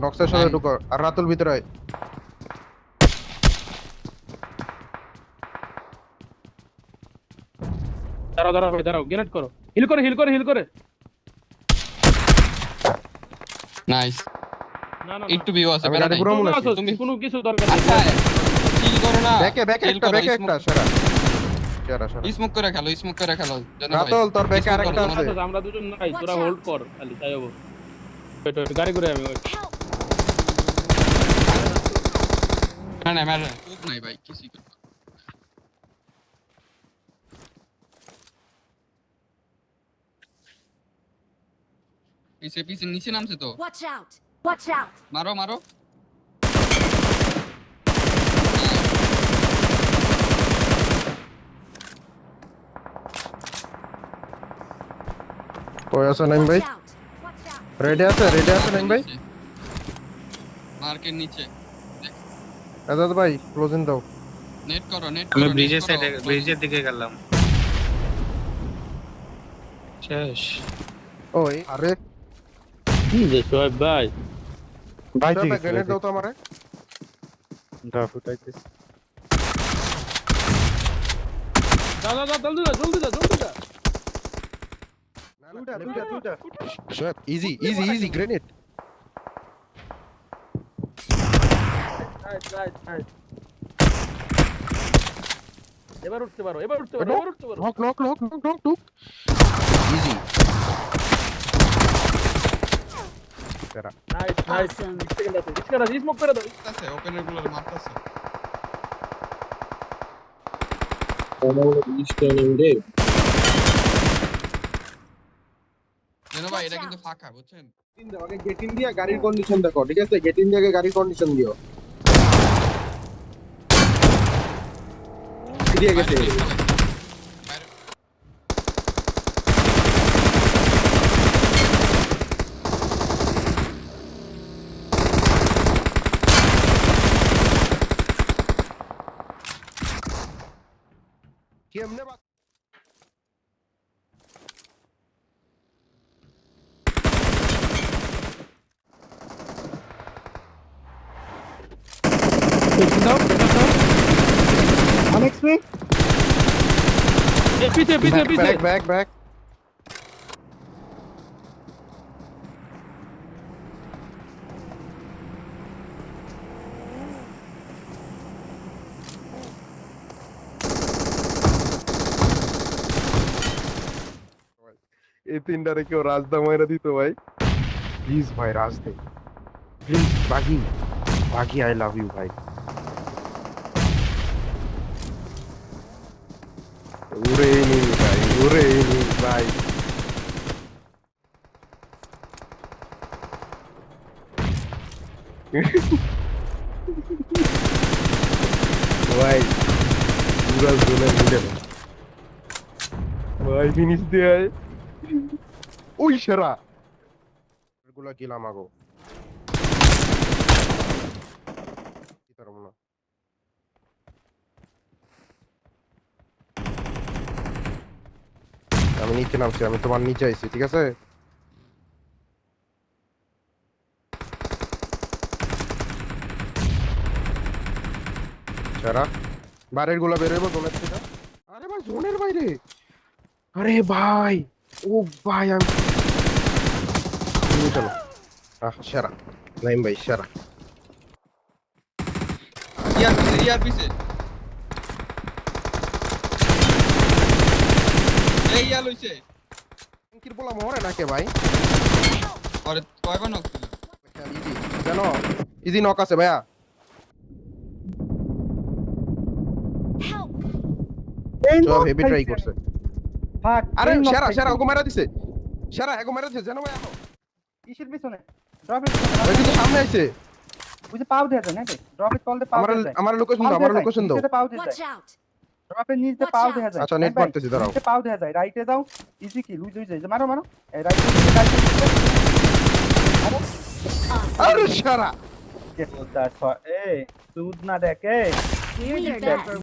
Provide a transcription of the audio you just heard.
নক্সের সাথে ঢুকো আর রাতুল ভিতরে আয়। দাঁড়াও দাঁড়াও ভাই দাঁড়াও, গ্রেনেড করো, হিল করে হিল করে হিল করে। নাইস। না না না, একটু ভিউ আছে, আমি প্যারা গাড়ি নাই। পুরো মনে তোমরা আছি। আছো, তুমি কোনো কিছু দরকার নেই। আচ্ছা চিল করো না, ব্যাকে চিল একটা করো। ব্যাকে একটা সেরা সেরা সেরা। স্মোক করে খেলো, স্মোক করে খেলো জানো ভাই। রাতুল তোর ব্যাকে Smoke আরেকটা করো, আছে। আচ্ছা আচ্ছা, আমরা দুজন নাই, তোরা হোল্ড কর খালি, তাই হবো। ওয়েট ওয়েট, গাড়ি করে আমি ওয়েট। না না মার স্মোক নাই ভাই, কিছুই করতে পারবো না। পিছে পিছে নিচে নামছে তো, Watch out! Watch out! মারো মারো। কই আছে নাইম ভাই? Watch out! Watch out! Ready আছে নাইম ভাই? মার্কের নিচে আজাদ ভাই ক্লোজিং দাও। নেট করো, নেট আমি করো। ব্রিজের সাইডে, ব্রিজের দিকে গেলাম। শেষ। ওই আরে কি যে সোহেব ভাই, ভাই ভাই গ্রেনেড দাও তো আমারে। দাও ফুটাইতেছি। যা যা যা, জলদি যা জলদি যা জলদি যা। দুইটা shot easy grenade. Right right right, এবার উঠতে পারো, এবার উঠতে পারো, এবার উঠতে পারো। নক ইজি সেরা। Nice nice, Awesome. সেকেন্ড আছে, ইসকারা স্মোক করে দাও। আছে ওপেনের গুলো মারতাছে। জানো ভাই এটা কিন্তু ফাঁকা, বুঝছেন? আগে গেট ইন দিয়া গাড়ির কন্ডিশন দেখো, ঠিক আছে? গেট ইন দিয়ে গাড়ির কন্ডিশন দিও। দিয়ে গেছে। বাইরে নিয়ে চলে। বাইরে। কেমনে বাক দাও দাও, অনেক সুইং। এ পিছে পিছে পিছে। ব্যাক এই তিনটারে কেউ রাজদা মাইরা দিত ভাই। প্লিজ ভাই রাজ দে, প্লিজ। বাগি আই লাভ ইউ ভাই। উড়ে নি ভাই। ভাই পুরা জোনে মিলে না ভাই, ফিনিশ দেয়। ওই সেরা গুলা কিলাম আগো কি তার মনে। আমি নিচে নামছি, আমি তোমার নিচে আইছি, ঠিক আছে? সেরা বাইরের গুলা বেরোবো জোনের থেকে। আরে ভাই জোনের বাইরে, আরে ভাই ও ভাই আমি চলো। সেরা নাইম ভাই সেরা। ইয়ার পিছে এই ইয়া লইছে। কির বলা মরে নাকে ভাই। আরে কয়বার নক ছিল? জানো ইজি নক আছে ভাইয়া। Help! সব হেভি ট্রাই করছে। থাক। আরে সেরা ওগো মারা দিছে, জানো ভাই এখন কিসের পিছনে? ড্রপের ওই কিন্তু সামনে আইছে। ওই যে পাও দেয়া যায় না ভাই। ড্রপের তলতে পাও দেয়া যায়। আমার লোকেশন দাও, নিচেতে পাও দেয়া Watch যায়। out! ড্রপের নিচে Watch পাও out. দেয়া যায়। আচ্ছা, নেট ভাই, মারতেছি, দাঁড়াও। নিচে পাও দেয়া যায়। রাইটে দাও। ইজি কি লুজ হয়ে যায়। মারো এই রাইটে রাইটে। Awesome. আরে সেরা। এই সুদ না দেখে। We are number